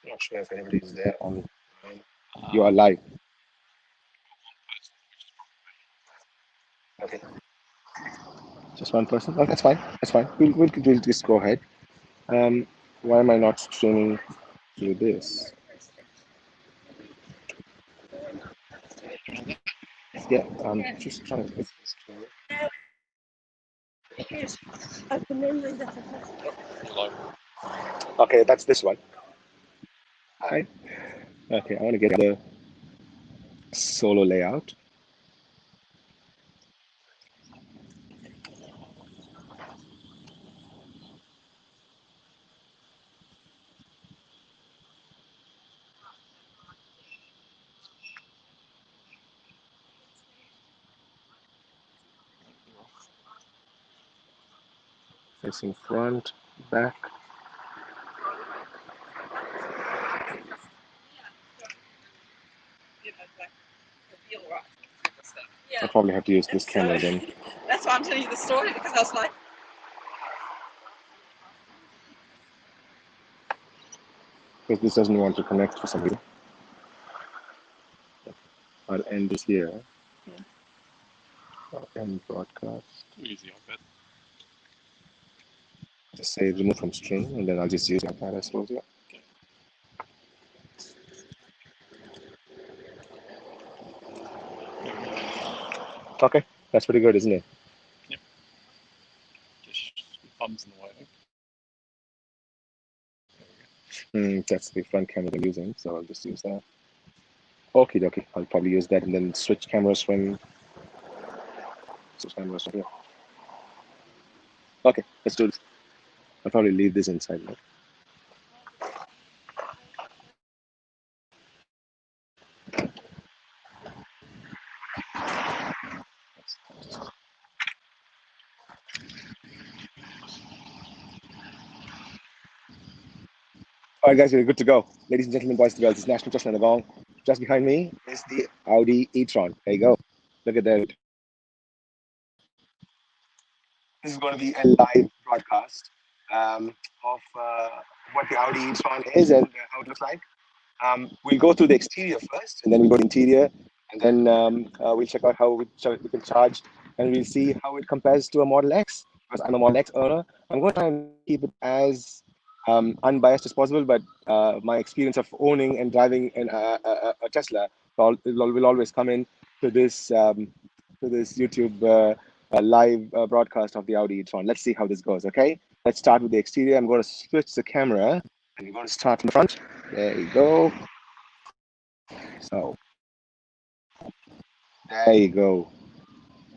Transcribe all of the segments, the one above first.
Not sure if anybody is there on. You are live. Okay. Just one person. Oh, that's fine. That's fine. We'll just go ahead. Why am I not streaming through this? Yeah, I'm just trying to fix this. Okay, that's this one. Hi. Okay, I want to get the solo layout. Facing front, back. I probably have to use this camera then. That's why I'm telling you the story, because I was like, Because this doesn't want to connect for some reason. I'll end this here. I'll end broadcast. Easy, I bet. Just say remove from stream, and then I'll just use my camera as well. Yeah. Okay, that's pretty good, isn't it? Yep. Just thumbs in the way. That's the front camera I'm using, so I'll just use that. Okay, dokie. I'll probably use that and then switch cameras when. Switch cameras from here. Okay, let's do this. I'll probably leave this inside now. All right, guys, we're good to go. Ladies and gentlemen, boys and girls, it's National Trust and the Gong. Just behind me is the Audi e-tron. There you go. Look at that. This is going to be a live broadcast of what the Audi e-tron is and how it looks like. We'll go through the exterior first, and then we'll go to interior, and then we'll check out how we can charge, and we'll see how it compares to a Model X. Because I'm a Model X owner, I'm going to try and keep it as unbiased as possible. But my experience of owning and driving a Tesla will always come in to this YouTube live broadcast of the Audi e-tron. Let's see how this goes. Okay, let's start with the exterior. I'm going to switch the camera, and we're going to start from the front. There you go. So there you go.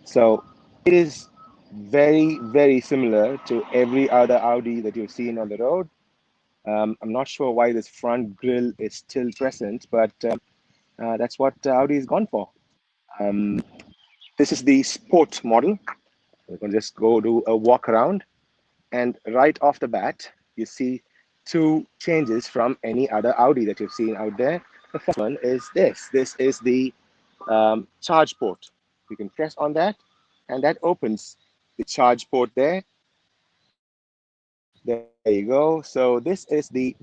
So it is very, very similar to every other Audi that you've seen on the road. I'm not sure why this front grille is still present, but that's what Audi is gone for. This is the sport model. We're going to just go do a walk around. And right off the bat, you see two changes from any other Audi that you've seen out there. The first one is this. This is the charge port. You can press on that, and that opens the charge port there. There you go. So this is the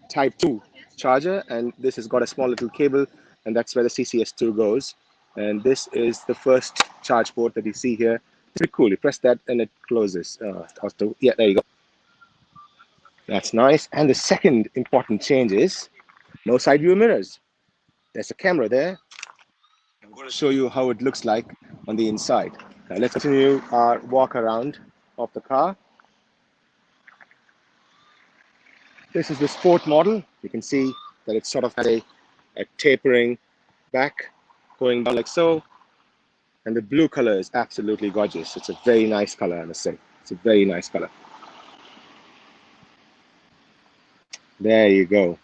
Type 2 charger, and this has got a small little cable, and that's where the CCS2 goes. And this is the first charge port that you see here. It's pretty cool. You press that, and it closes. Yeah, there you go. That's nice. And the second important change is no side view mirrors. There's a camera there. I'm going to show you how it looks like on the inside. Now let's continue our walk around of the car. This is the sport model. You can see that it's sort of had a tapering back going down like so. And the blue color is absolutely gorgeous. It's a very nice color, I must say. It's a very nice color. There you go.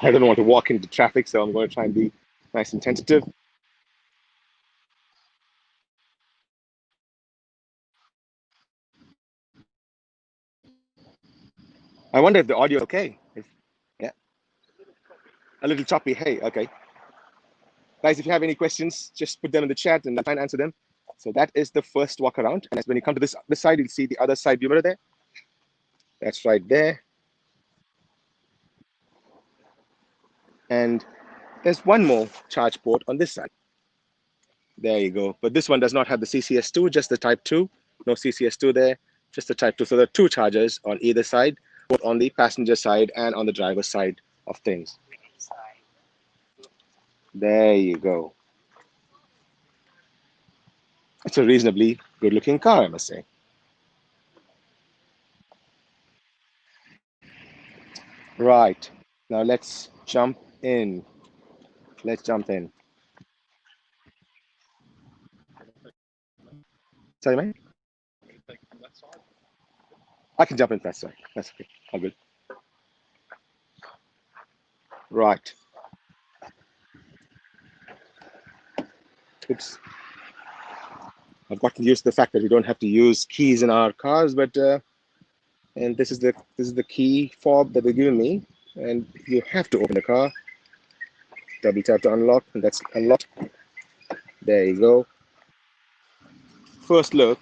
I don't want to walk into traffic, so I'm going to try and be nice and tentative. I wonder if the audio is okay. Yeah. A little choppy. Hey, okay. Guys, if you have any questions, just put them in the chat and I'll try and answer them. So that is the first walk around. And when you come to this side, you'll see the other side view mirror there. That's right there. And there's one more charge port on this side. There you go. But this one does not have the CCS2, just the Type 2. No CCS2 there, just the Type 2. So there are two chargers on either side, both on the passenger side and on the driver's side of things. There you go. It's a reasonably good-looking car, I must say. Right. Now let's jump in. Let's jump in. Sorry, mate? I can jump in first, sorry. That's okay. All good. Right. Oops. I've gotten used to the fact that we don't have to use keys in our cars, but and this is the key fob that they're giving me, and you have to open the car. Double tap to unlock, and that's unlocked. There you go. First look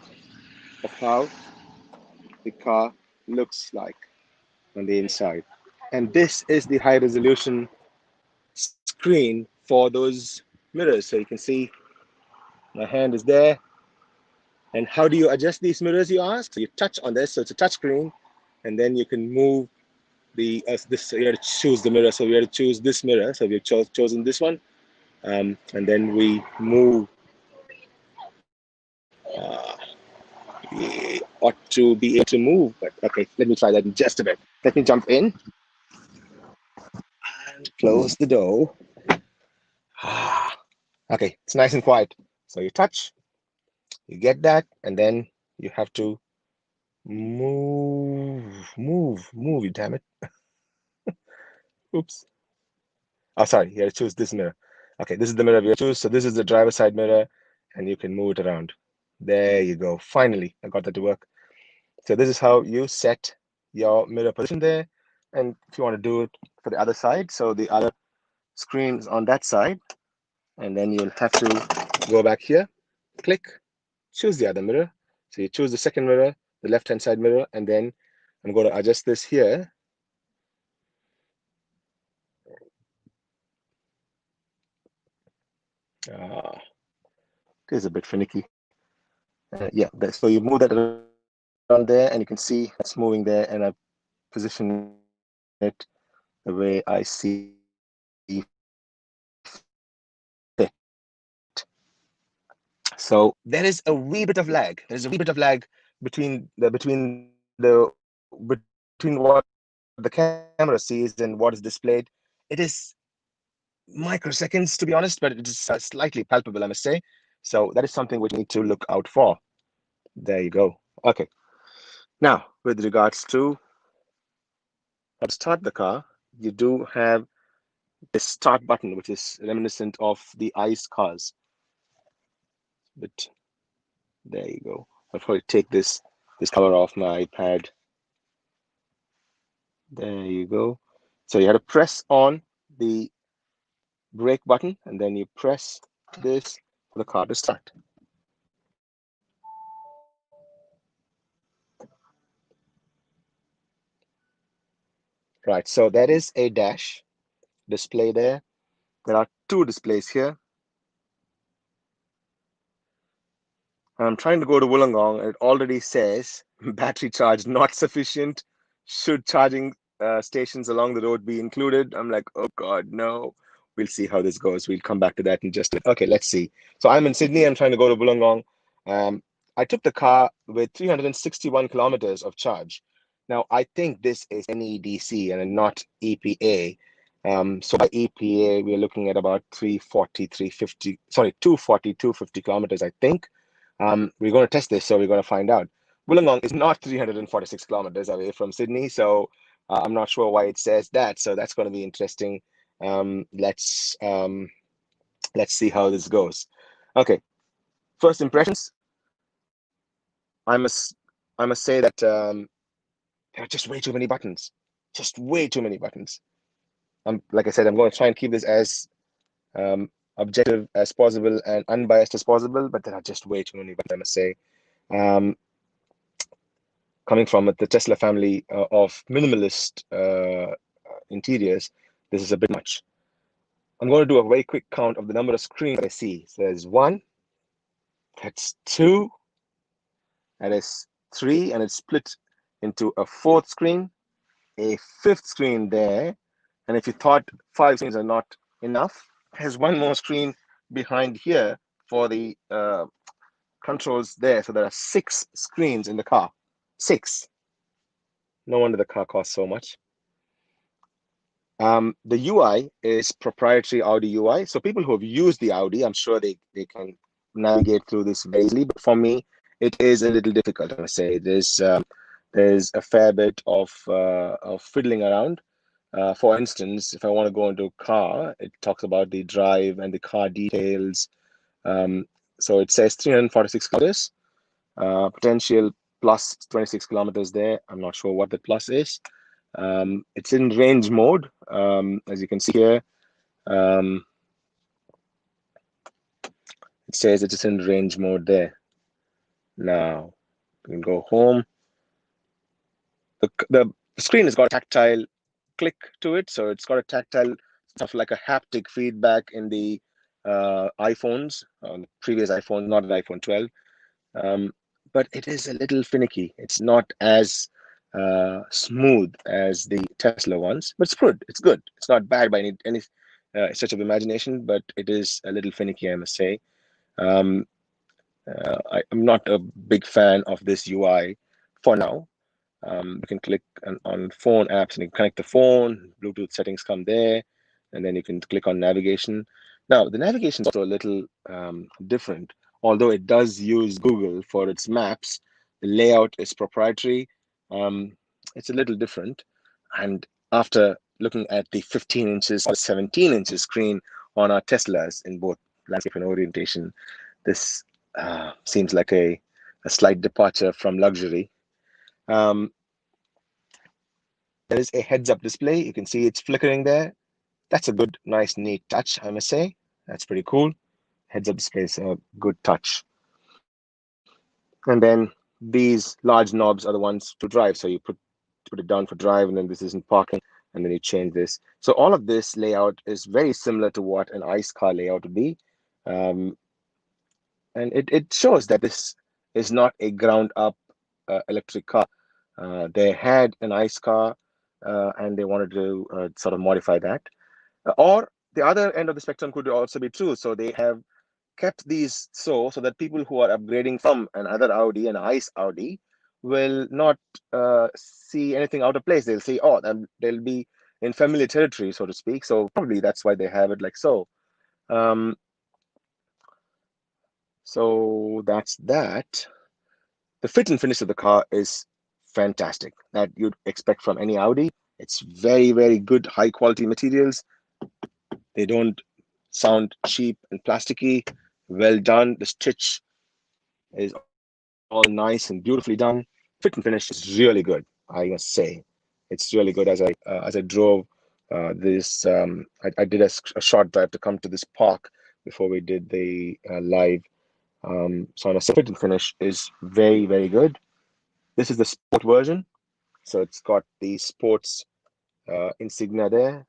of how the car looks like on the inside. And this is the high resolution screen for those mirrors. So you can see my hand is there. And how do you adjust these mirrors, you ask? So you touch on this, so it's a touch screen, and then you can move the this. So you have to choose the mirror. So we have to choose this mirror. So we've chosen this one, and then we move. We ought to be able to move, but okay, let me try that in just a bit. Let me jump in and close the door. Okay, it's nice and quiet. So you touch, you get that, and then you have to move, you damn it. Oops. Oh, sorry, you have to choose this mirror. Okay, this is the mirror we have to choose. So this is the driver's side mirror, and you can move it around. There you go. Finally, I got that to work. So this is how you set your mirror position there. And if you want to do it for the other side, so the other screen is on that side, and then you'll have to go back here, click, choose the other mirror. So you choose the second mirror, the left-hand side mirror, and then I'm going to adjust this here. It is a bit finicky. Yeah, so you move that around there, and you can see it's moving there, and I position it the way I see fit. So there is a wee bit of lag. There's a wee bit of lag between what the camera sees and what is displayed. It is microseconds, to be honest, but it is slightly palpable, I must say. So that is something which you need to look out for. There you go. Okay. Now, with regards to how to start the car, you do have this start button, which is reminiscent of the ICE cars. But there you go. I'll probably take this cover off my iPad. There you go. So you have to press on the brake button, and then you press this for the car to start. Right, so that is a dash display there. There are two displays here. I'm trying to go to Wollongong. It already says battery charge not sufficient. Should charging stations along the road be included? I'm like, oh God, no. We'll see how this goes. We'll come back to that in just a minute. Okay, let's see. So I'm in Sydney. I'm trying to go to Wollongong. I took the car with 361 kilometers of charge. Now, I think this is NEDC and not EPA. So by EPA, we're looking at about 340, 350, sorry, 240, 250 kilometers, I think. We're going to test this, so we're going to find out. Wollongong is not 346 kilometers away from Sydney, so I'm not sure why it says that. So that's going to be interesting. Let's see how this goes. Okay, first impressions. I must say that there are just way too many buttons. Just way too many buttons. Like I said, I'm going to try and keep this as objective as possible and unbiased as possible, but there are just way too many buttons, I must say. coming from the Tesla family of minimalist interiors, this is a bit much. I'm going to do a very quick count of the number of screens that I see. So there's 1, that's 2, that is 3, and it's split into a 4th screen, a 5th screen there. And if you thought 5 screens are not enough, there's 1 more screen behind here for the controls there. So there are 6 screens in the car. 6. No wonder the car costs so much. The UI is proprietary Audi UI. So people who have used the Audi, I'm sure they can navigate through this very easily. But for me, it is a little difficult, I must say. There's a fair bit of fiddling around. For instance, if I want to go into a car, it talks about the drive and the car details. So it says 346 kilometers, potential plus 26 kilometers there. I'm not sure what the plus is. It's in range mode, as you can see here. It says it is in range mode there. Now, we can go home. The screen has got a tactile click to it, so it's got a tactile stuff like a haptic feedback in the iPhones, on the previous iPhone, not an iPhone 12. But it is a little finicky. It's not as smooth as the Tesla ones, but it's good. It's good. It's not bad by any stretch of imagination, but it is a little finicky, I must say. I'm not a big fan of this UI for now. You can click on phone apps and you can connect the phone. Bluetooth settings come there, and then you can click on navigation. Now, the navigation is also a little different. Although it does use Google for its maps, the layout is proprietary. It's a little different. And after looking at the 15 inches or 17 inches screen on our Teslas in both landscape and orientation, this seems like a slight departure from luxury. There is a heads-up display. You can see it's flickering there. That's a good, nice, neat touch, I must say. That's pretty cool. Heads-up display is a good touch. And then these large knobs are the ones to drive. So you put it down for drive, and then this isn't parking, and then you change this. So all of this layout is very similar to what an ICE car layout would be. And it shows that this is not a ground-up electric car. They had an ICE car, and they wanted to sort of modify that. Or the other end of the spectrum could also be true. So they have kept these so that people who are upgrading from another Audi, an ICE Audi, will not see anything out of place. They'll see, oh, then they'll be in familiar territory, so to speak. So probably that's why they have it like so. So that's that. The fit and finish of the car is fantastic, that you'd expect from any Audi. It's very, very good, high quality materials. They don't sound cheap and plasticky. Well done. The stitch is all nice and beautifully done. Fit and finish is really good, I must say. It's really good. As I drove this, I did a short drive to come to this park before we did the live. So I must say, fit and finish is very, very good. This is the sport version, so it's got the sports insignia there,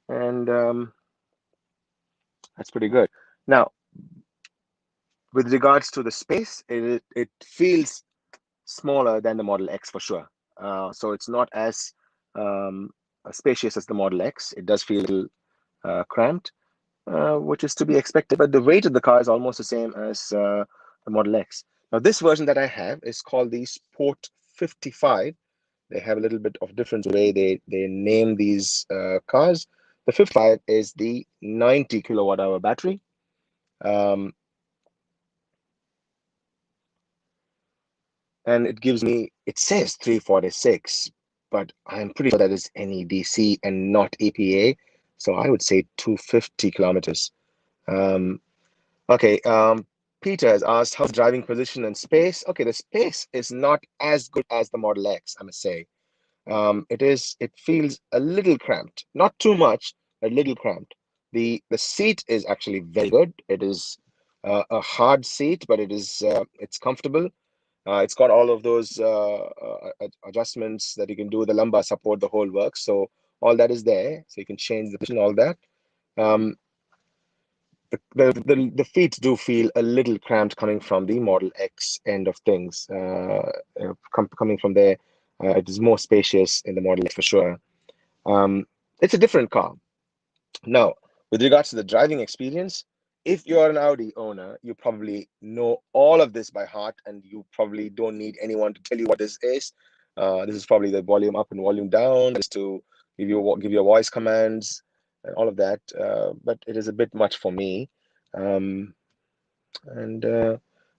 and that's pretty good. Now, with regards to the space, it feels smaller than the Model X for sure. So it's not as spacious as the Model X. It does feel a little cramped, which is to be expected. But the weight of the car is almost the same as the Model X. Now, this version that I have is called the Sport 55. They have a little bit of different way they name these cars. The 55 is the 90 kilowatt hour battery. And it gives me, it says 346, but I'm pretty sure that is NEDC and not EPA. So I would say 250 kilometers. Okay, Peter has asked, how's driving position and space? Okay, the space is not as good as the Model X, I must say. It feels a little cramped, not too much, a little cramped. The seat is actually very good. It is a hard seat, but it's comfortable. It's got all of those adjustments that you can do, the lumbar support, the whole works. So all that is there. So you can change the position, all that. The feet do feel a little cramped coming from the Model X end of things. Coming from there, it is more spacious in the Model X for sure. It's a different car. Now, with regards to the driving experience, if you're an Audi owner, you probably know all of this by heart, and you probably don't need anyone to tell you what this is. This is probably the volume up and volume down, just to give you voice commands and all of that. But it is a bit much for me, and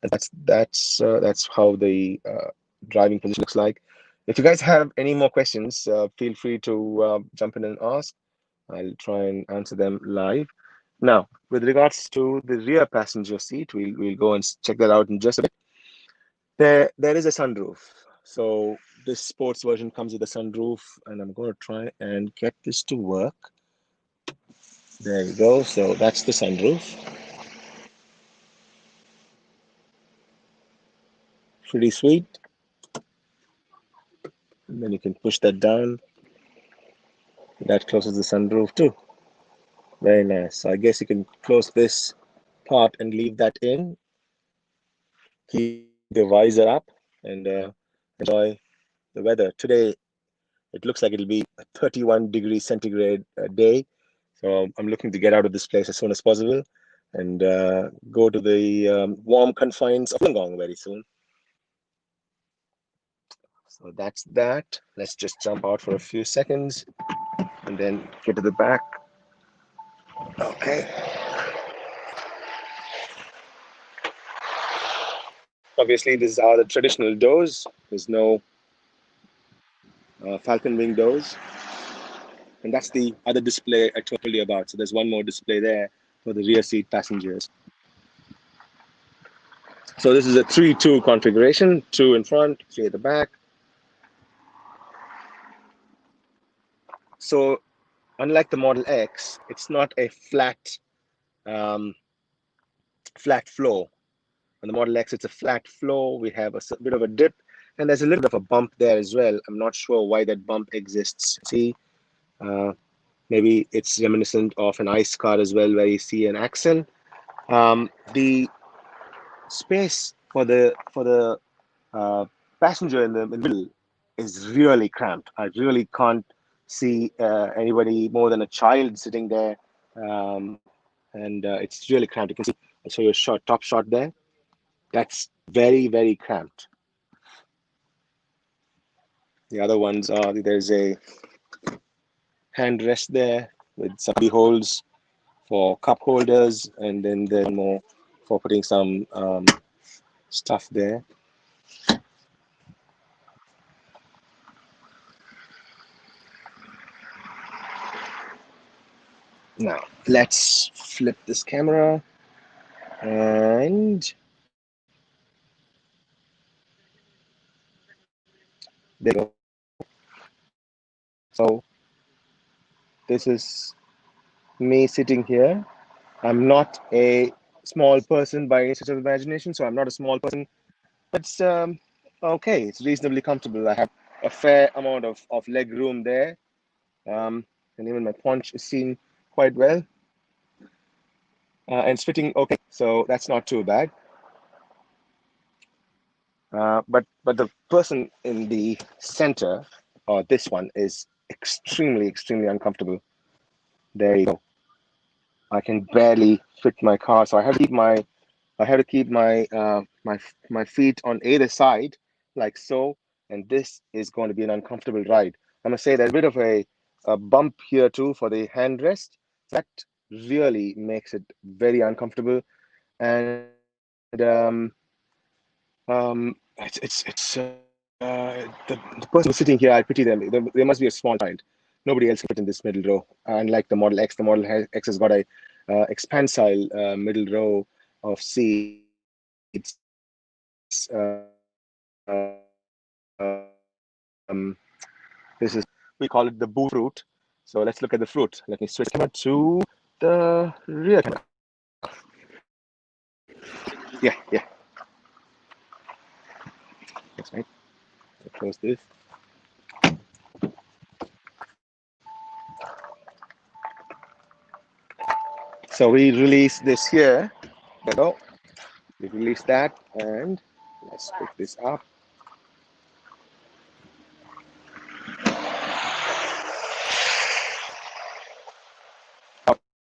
that's how the driving position looks like. If you guys have any more questions, feel free to jump in and ask. I'll try and answer them live. Now, with regards to the rear passenger seat, we'll go and check that out in just a bit. There is a sunroof. So this sports version comes with a sunroof, and I'm going to try and get this to work. There we go. So that's the sunroof. Pretty sweet. And then you can push that down. That closes the sunroof too. Very nice. So I guess you can close this part and leave that in. Keep the visor up and enjoy the weather. Today, it looks like it'll be a 31 degrees centigrade day. So I'm looking to get out of this place as soon as possible and go to the warm confines of Gong very soon. So that's that. Let's just jump out for a few seconds and then get to the back. Okay. Obviously, these are the traditional doors. There's no falcon wing doors. And that's the other display I told you about. So there's one more display there for the rear seat passengers. So this is a 3-2 configuration, 2 in front, 3 at the back. So unlike the Model X, it's not a flat floor. On the Model X, it's a flat floor. We have a bit of a dip, and there's a little bit of a bump there as well. I'm not sure why that bump exists. See, maybe it's reminiscent of an ICE car as well, where you see an axle. The space for the passenger in the middle is really cramped. I really can't see anybody more than a child sitting there, and it's really cramped. You can see. I'll show you a top shot there. That's very, very cramped. The other ones are, there's a hand rest there with some holes for cup holders, and then there's more for putting some stuff there. Now, let's flip this camera, and there you go. So this is me sitting here. I'm not a small person by any stretch of imagination, so I'm not a small person. But it's okay. It's reasonably comfortable. I have a fair amount of leg room there, and even my paunch is seen quite well. And it's fitting okay, so that's not too bad. But the person in the center, or this one, is extremely uncomfortable. There you go. I can barely fit my car, so I have to keep my my feet on either side, like so. And this is going to be an uncomfortable ride. I must say there's a bit of a bump here too for the handrest. That really makes it very uncomfortable. And the person sitting here, I pity them. There must be a small child. Nobody else can fit in this middle row. Unlike the Model X, the Model X has got a expansile middle row of seats. This is, we call it the boo fruit. So let's look at the fruit. Let me switch camera to the rear camera. Yeah. That's right. Close this. So we release this here. There we go. We release that, and let's pick this up.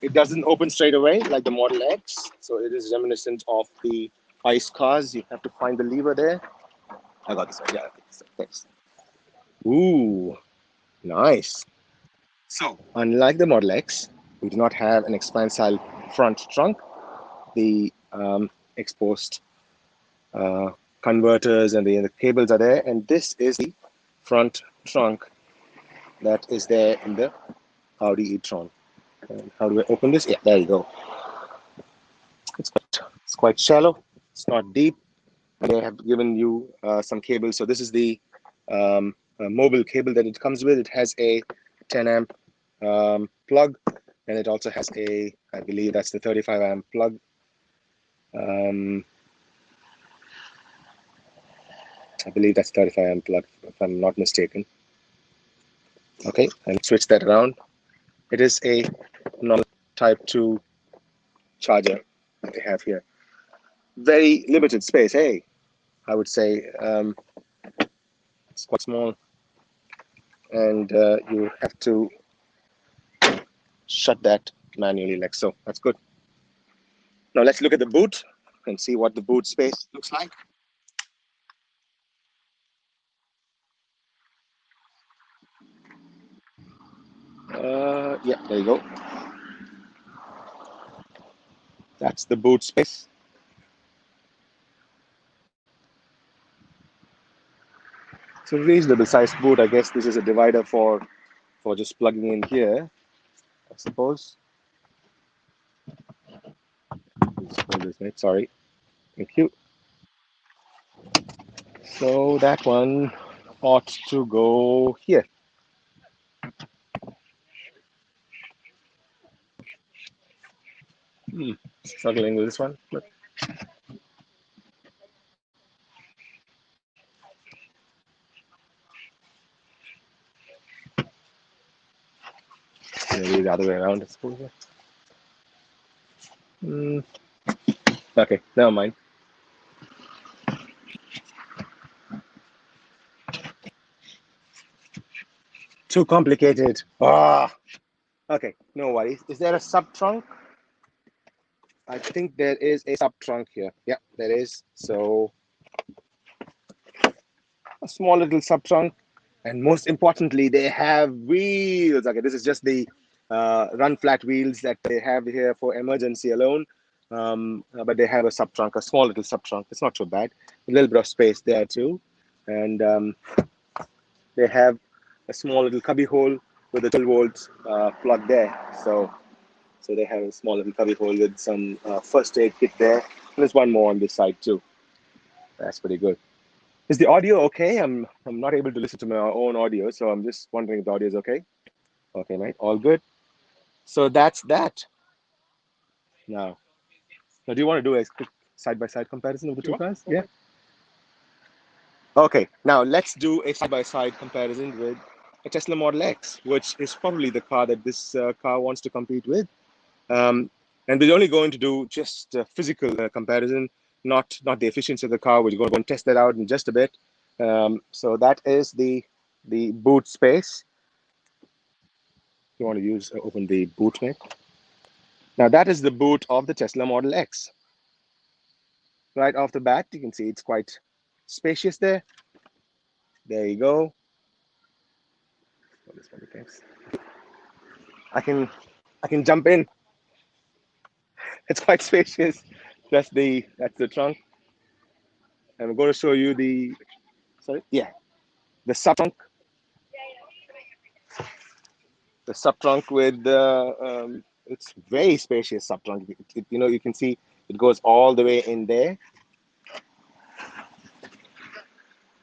It doesn't open straight away like the Model X, so it is reminiscent of the ICE cars. You have to find the lever there. I got this one. Yeah, thanks. Ooh, nice. So, unlike the Model X, we do not have an expansile front trunk. The exposed converters and the cables are there, and this is the front trunk that is there in the Audi e-tron. And how do I open this? Yeah, there you go. It's quite shallow. It's not deep. And they have given you some cables. So this is the mobile cable that it comes with. It has a 10 amp plug, and it also has a, I believe that's the 35 amp plug. I believe that's 35 amp plug, if I'm not mistaken. Okay, and switch that around. It is a normal type 2 charger that they have here. Very limited space, hey, I would say. It's quite small, and you have to shut that manually like so. That's good. Now let's look at the boot and see what the boot space looks like. Yeah, there you go. That's the boot space. It's a reasonable sized boot. I guess this is a divider for just plugging in here, I suppose. Sorry. Thank you. So that one ought to go here. Struggling with this one. But maybe the other way around, I suppose. Okay, never mind. Too complicated. Okay, no worries. Is there a sub trunk? I think there is a sub trunk here. Yeah, there is. So a small little sub trunk, and most importantly, they have wheels. Okay, this is just the run flat wheels that they have here for emergency alone. But they have a sub trunk, a small little sub trunk. It's not too bad. A little bit of space there too, and they have a small little cubby hole with a 12 volts plug there. So they have a small little cubby hole with some first aid kit there. And there's one more on this side too. That's pretty good. Is the audio okay? I'm not able to listen to my own audio, so I'm just wondering if the audio is okay. Okay, mate, all good. So that's that. Now do you want to do a quick side-by-side comparison of the two cars? Yeah. Okay, now let's do a side-by-side comparison with a Tesla Model X, which is probably the car that this car wants to compete with. And we're only going to do just a physical comparison, not the efficiency of the car. We're going to go and test that out in just a bit. So that is the boot space. You want to open the boot, mate. Now that is the boot of the Tesla Model X. Right off the bat, you can see it's quite spacious there. There you go. I can jump in. It's quite spacious. That's the trunk. And I'm going to show you the sub trunk. The sub trunk with it's very spacious sub trunk. You can see it goes all the way in there.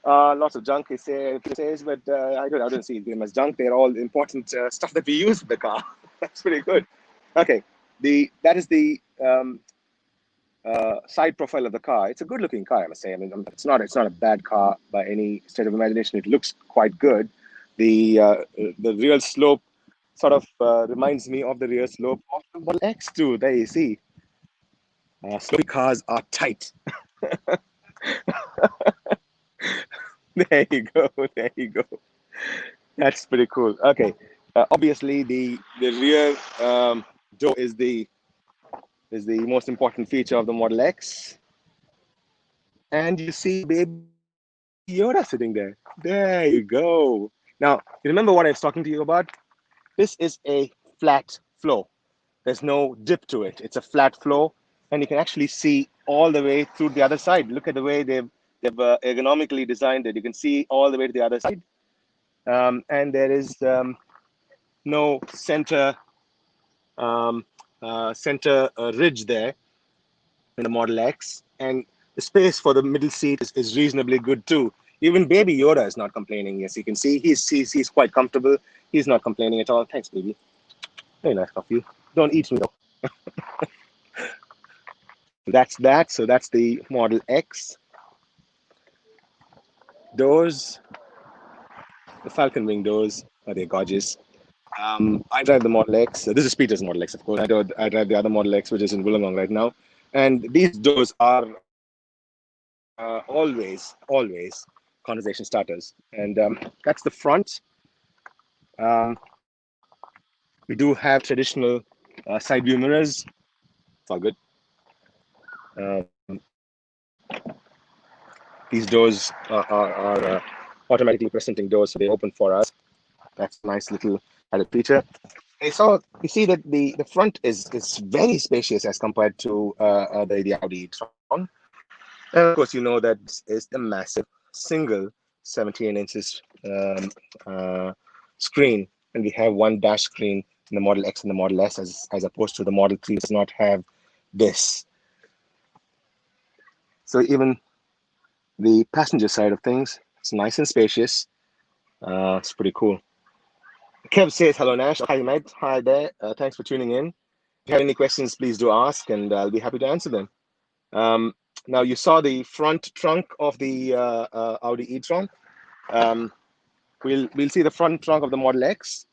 Lots of junk it says, but I don't see them as junk. They're all important stuff that we use with the car. That's pretty good. Okay, that is the side profile of the car, it's a good-looking car, I must say. I mean, it's not a bad car by any stretch of imagination. It looks quite good. The rear slope sort of reminds me of the rear slope of the Model X too. There you see. Slopey cars are tight. There you go. There you go. That's pretty cool. Okay. Obviously, the rear door is the most important feature of the Model X. And you see baby Yoda sitting there. There you go. Now, you remember what I was talking to you about? This is a flat floor. There's no dip to it. It's a flat floor, and you can actually see all the way through the other side. Look at the way they've ergonomically designed it. You can see all the way to the other side, and there is no center ridge there in the Model X, and the space for the middle seat is reasonably good too. Even Baby Yoda is not complaining. Yes, you can see he's quite comfortable. He's not complaining at all. Thanks, baby. Very nice of you. Don't eat me though. That's that. So that's the Model X. Doors, the Falcon Wing doors, are they gorgeous? I drive the Model X. This is Peter's Model X, of course. I drive the other Model X, which is in Wollongong right now. And these doors are always conversation starters. And that's the front. We do have traditional side view mirrors. It's all good. These doors are automatically presenting doors, so they open for us. That's a nice little added feature. You see that the front is very spacious as compared to the Audi e-tron. And of course, you know that this is a massive single 17 inches screen, and we have one dash screen in the Model X and the Model S, as opposed to the Model 3 does not have this. So even the passenger side of things, it's nice and spacious. It's pretty cool. Kev says, hello, Nash. Hi, mate. Hi there. Thanks for tuning in. If you have any questions, please do ask, and I'll be happy to answer them. Now, you saw the front trunk of the Audi e-tron. We'll see the front trunk of the Model X.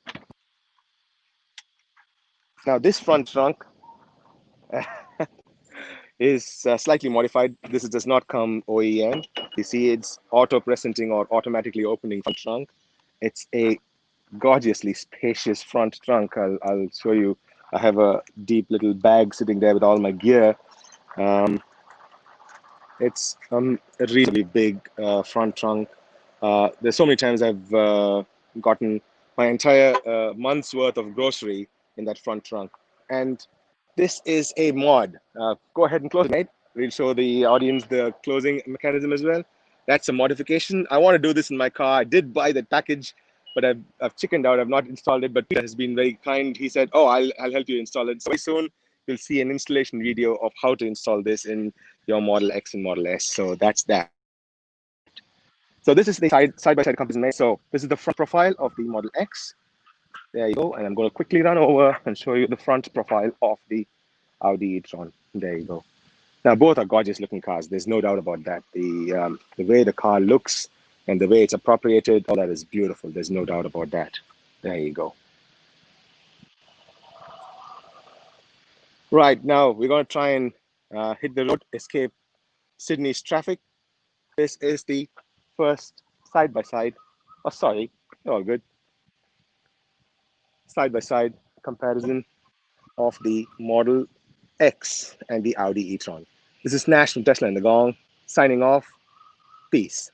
Now, this front trunk is slightly modified. This does not come OEM. You see, it's auto-presenting or automatically opening front trunk. It's a gorgeously spacious front trunk. I'll show you. I have a deep little bag sitting there with all my gear. It's a reasonably big front trunk. There's so many times I've gotten my entire month's worth of grocery in that front trunk. And this is a mod. Go ahead and close it, mate. We'll show the audience the closing mechanism as well. That's a modification. I want to do this in my car. I did buy that package, but I've chickened out. I've not installed it, but Peter has been very kind. He said, oh, I'll help you install it. So very soon you'll see an installation video of how to install this in your Model X and Model S. So that's that. So this is the side-by-side comparison. So this is the front profile of the Model X. There you go. And I'm going to quickly run over and show you the front profile of the Audi e-tron. There you go. Now, both are gorgeous looking cars. There's no doubt about that. The way the car looks and the way it's appropriated, all that is beautiful. There's no doubt about that. There you go. Right, now we're going to try and hit the road, escape Sydney's traffic. This is the first side-by-side. Oh, sorry, all good. Side-by-side comparison of the Model X and the Audi e-tron. This is Nash from Tesla and the Gong, signing off. Peace.